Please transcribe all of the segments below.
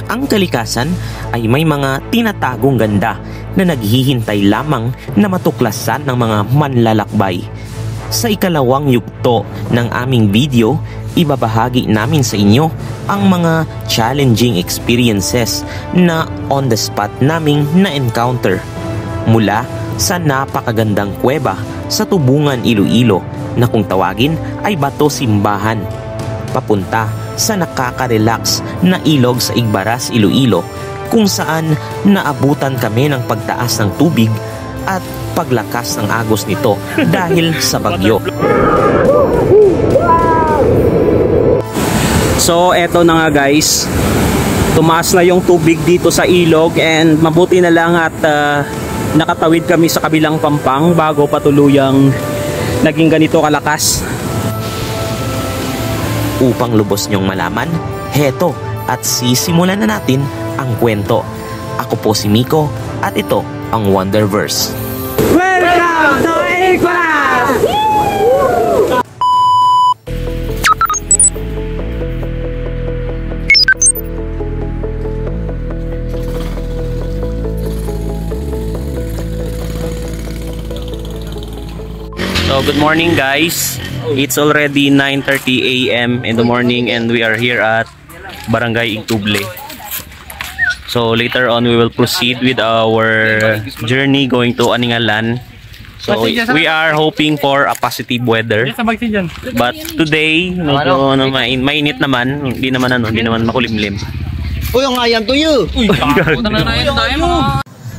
ang kalikasan ay may mga tinatagong ganda na naghihintay lamang na matuklasan ng mga manlalakbay. Sa ikalawang yugto ng aming video, ibabahagi namin sa inyo ang mga challenging experiences na on the spot naming na-encounter. Mula sa napakagandang kuweba sa Tubungan, Iloilo na kung tawagin ay Bato Simbahan, papunta sa nakaka-relax na ilog sa Igbaras, Iloilo kung saan naabutan kami ng pagtaas ng tubig at paglakas ng agos nito dahil sa bagyo. So eto na nga guys, tumaas na yung tubig dito sa ilog and mabuti na lang at nakatawid kami sa kabilang pampang bago patuluyang naging ganito kalakas. Upang lubos nyong malaman, heto at sisimulan na natin ang kwento. Ako po si Miko at ito ang Wonderverse. Welcome to Igbaras! So good morning guys. It's already 9:30 AM in the morning and we are here at Barangay Igtuble. So later on we will proceed with our journey going to Aningalan. So we are hoping for a positive weather. But today medyo mainit naman, hindi naman makulimlim. Uy, ang ayam to you.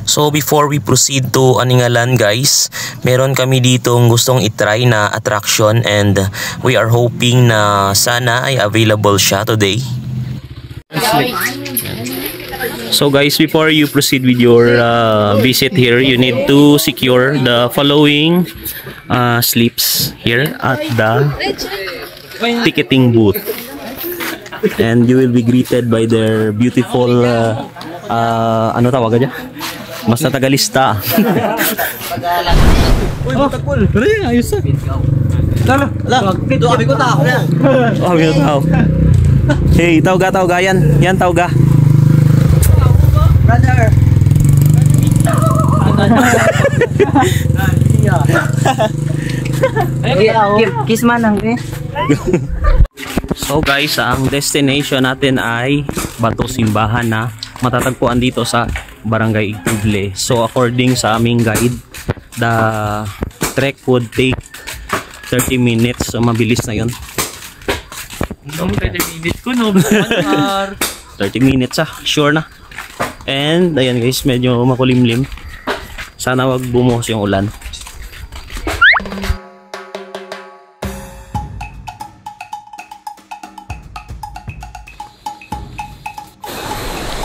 So before we proceed to Aningalan guys, meron kami ditong gustong itry na attraction and we are hoping na sana ay available siya today. So guys, before you proceed with your visit here, you need to secure the following slips here at the ticketing booth. And you will be greeted by their beautiful ano tawag niya? Mas na tagalista. Uy, matagpul. Ayos na. Ala, dito kami ko tao na. Oh, kami tao. Hey, tawga yan. Yan tawga. Brother. Kiss man lang eh. So guys, ang destination natin ay Bato Simbahan na matatagpuan dito sa Barangay Igtuble. So according sa aming guide, the trek would take 30 minutes. So mabilis na yun. 30 minutes ko no. 30 minutes sure na. And ayan guys, medyo makulimlim. Sana wag bumuhos yung ulan.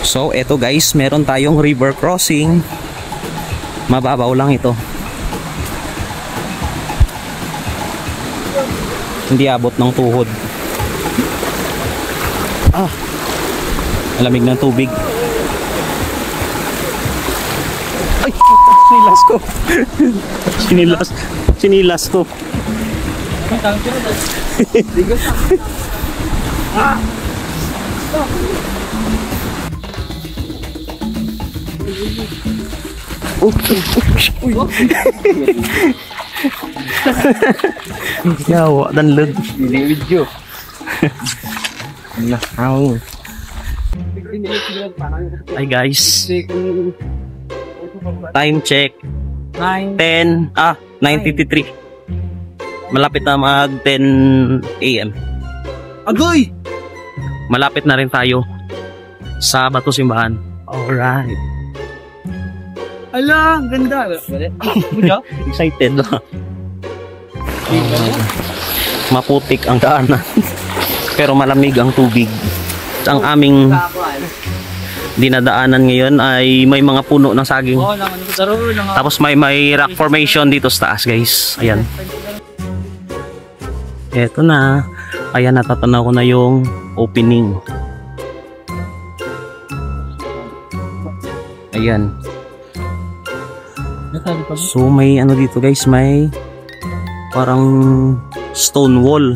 So eto guys, meron tayong river crossing. Mababaw lang ito. Hindi abot ng tuhod. Malamig ng tubig. Ay, sinilas ko. Sinilas ko. Yawa dan leg video. Hi guys. Time check. 9:53. Malapit na mag 10 AM. Agoy! Malapit na rin tayo sa Bato Simbahan. Alright. Ala, ganda. Excited. Maputik ang daanan. Pero malamig ang tubig. Ang aming dinadaanan ngayon ay may mga puno ng saging. Tapos may rock formation dito sa taas guys. Ayan. Eto na. Ayan, natatanaw ko na yung opening. Ayan. So may ano dito guys, may parang stone wall.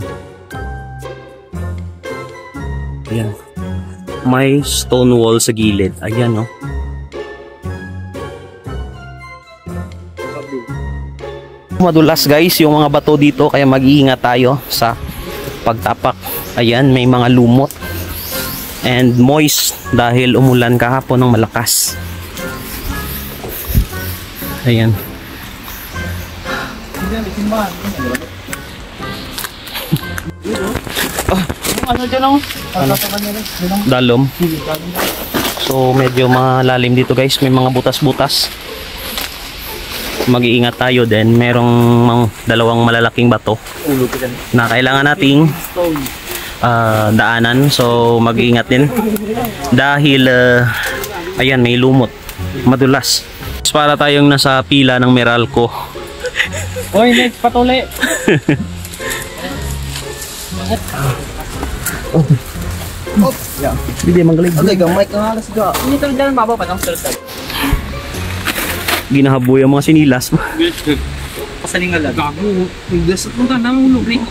Ayan. may stone wall sa gilid. Ayan, no? Madulas guys yung mga bato dito, kaya mag-iingat tayo sa pagtapak. Ayan, may mga lumot and moist dahil umulan kahapon ng malakas. Ayan. Dalom. So medyo malalim dito guys, may mga butas-butas. Mag-iingat tayo din. Merong dalawang malalaking bato na kailangan nating daanan. So mag-iingat din dahil ayan, may lumot, madulas. Para tayong nasa pila ng Meralco. Oy, next patuli. Hindi manggalig. Agay, gamay ka nga siya. Hindi ka dyan mababa pa ng sultan. Ginahaboy ang mga sinilas. Pasaling nga lang. Gago. Gasot mo ka na ulog rin.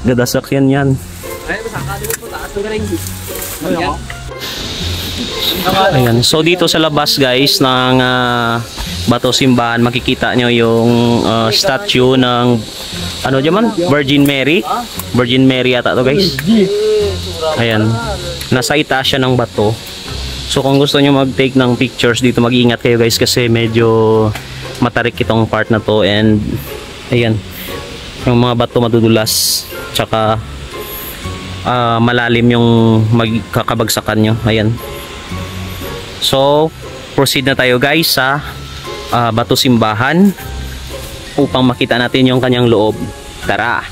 Gadasak yan. Ay, masakali mo po. Taas mo ka rin. Ayan. So dito sa labas guys ng Bato Simbahan, makikita nyo yung statue ng ano diyan, Virgin Mary. Virgin Mary yata to guys. Ayan. Nasa itaas siya ng bato. So kung gusto nyo mag-take ng pictures dito, mag-iingat kayo guys kasi medyo matarik itong part na to. And ayan, yung mga bato madudulas, tsaka malalim yung magkakabagsakan nyo. Ayan. So proceed na tayo guys sa Bato Simbahan upang makita natin yung kanyang loob. Tara!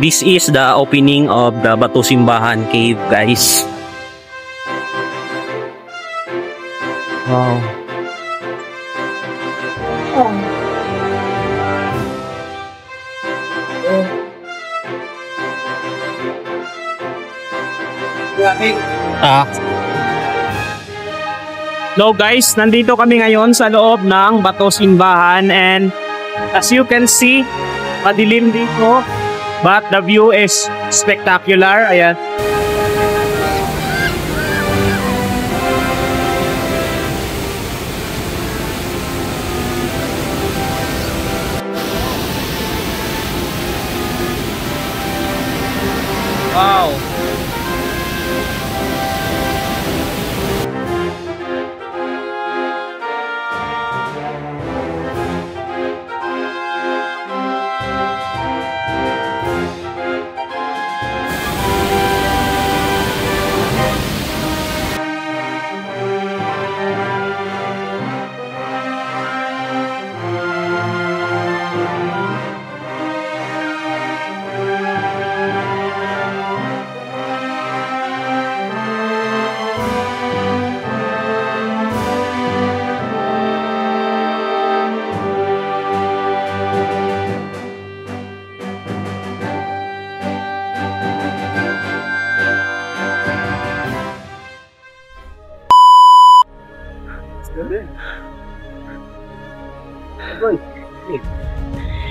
This is the opening of the Bato Simbahan cave guys. Wow. Hello guys, nandito kami ngayon sa loob ng Bato Simbahan and as you can see, madilim dito but the view is spectacular. Ayan. Wow.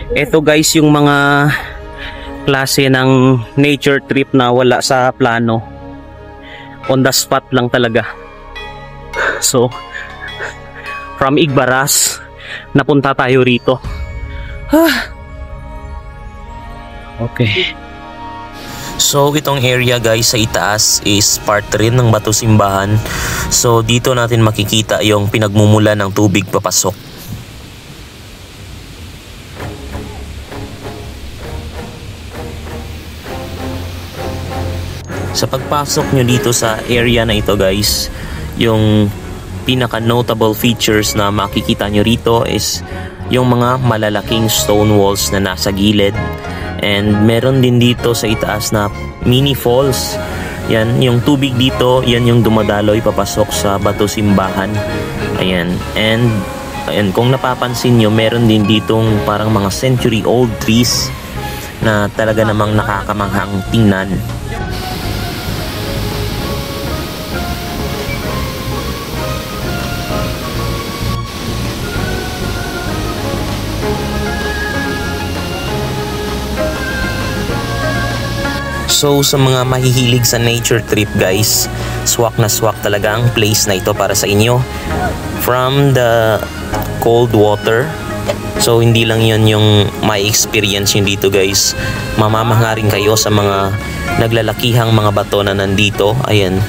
Ito guys yung mga klase ng nature trip na wala sa plano, on the spot lang talaga. So from Igbaras napunta tayo rito. Okay. So itong area guys sa itaas is part rin ng Bato Simbahan. So dito natin makikita yung pinagmumula ng tubig papasok. Sa pagpasok nyo dito sa area na ito guys, yung pinaka notable features na makikita nyo rito is yung mga malalaking stone walls na nasa gilid. And meron din dito sa itaas na mini falls. Yan, yung tubig dito, yan yung dumadaloy papasok sa Bato Simbahan. Ayan. And ayan, kung napapansin nyo, meron din ditong parang mga century old trees na talaga namang nakakamanghang tingnan. So sa mga mahihilig sa nature trip guys, swak na swak talaga ang place na ito para sa inyo. From the cold water, so hindi lang yun yung may experience yun dito guys. Mamamangha rin kayo sa mga naglalakihang mga bato na nandito. Ayan.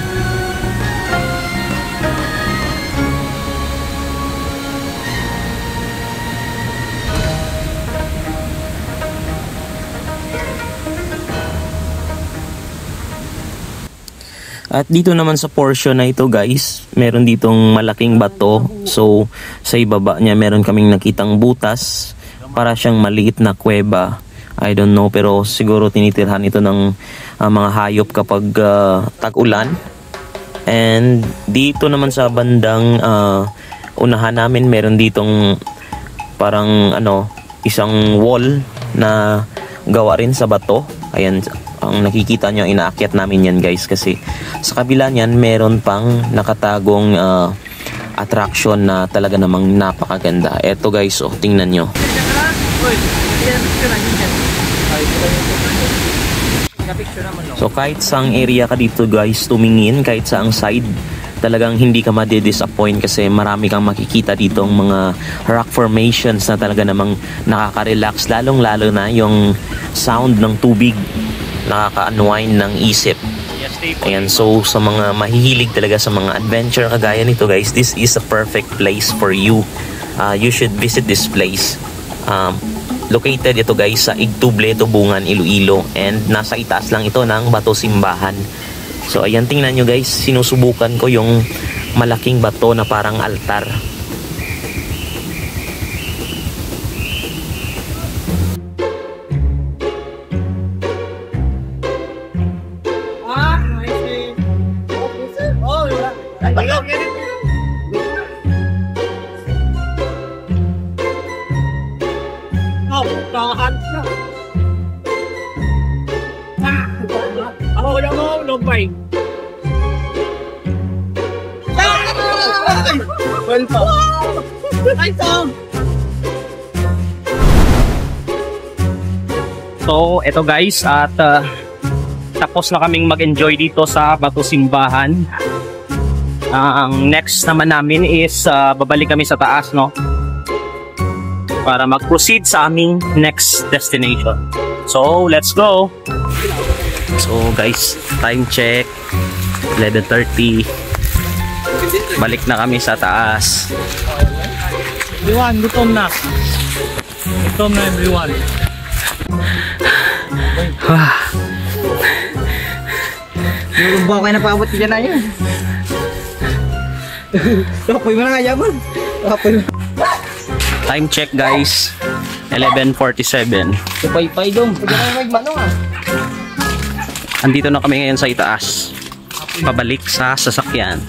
At dito naman sa portion na ito guys, meron ditong malaking bato. So sa ibaba niya meron kaming nakitang butas. Para siyang maliit na kuweba. I don't know, pero siguro tinitirhan ito ng mga hayop kapag tag-ulan. And dito naman sa bandang unahan namin, meron ditong parang isang wall na gawa rin sa bato. Ayan, ang nakikita nyo, inaakyat namin yan guys, kasi sa kabila niyan meron pang nakatagong attraction na talaga namang napakaganda. Eto guys, tingnan nyo. So kahit saang area ka dito guys tumingin, kahit saang side, talagang hindi ka madi-disappoint kasi marami kang makikita dito ang mga rock formations na talaga namang nakaka-relax, lalong-lalo na yung sound ng tubig, nakaka-unwind ng isip. Ayan, so sa mga mahihilig talaga sa mga adventure kagaya nito guys, this is a perfect place for you. You should visit this place. Located ito guys sa Igtuble, Tubungan, Iloilo, and nasa itaas lang ito ng Bato Simbahan. So ayan, tingnan nyo guys, sinusubukan ko yung malaking bato na parang altar. So, eto guys, at tapos na kaming mag-enjoy dito sa Bato Simbahan. Ang next naman namin is babalik kami sa taas, no? Para mag-proceed sa aming next destination. So, let's go! So guys, time check 11:30. Balik na kami sa taas. Everyone, gutom na. Gutom na everyone. Yung buwan kayo napaabot ka dyan na yun. Tapoy mo na nga yaman. Time check guys, 11:47. Pay dong. Pwede na yung magmano ah. Andito na kami ngayon sa itaas, pabalik sa sasakyan.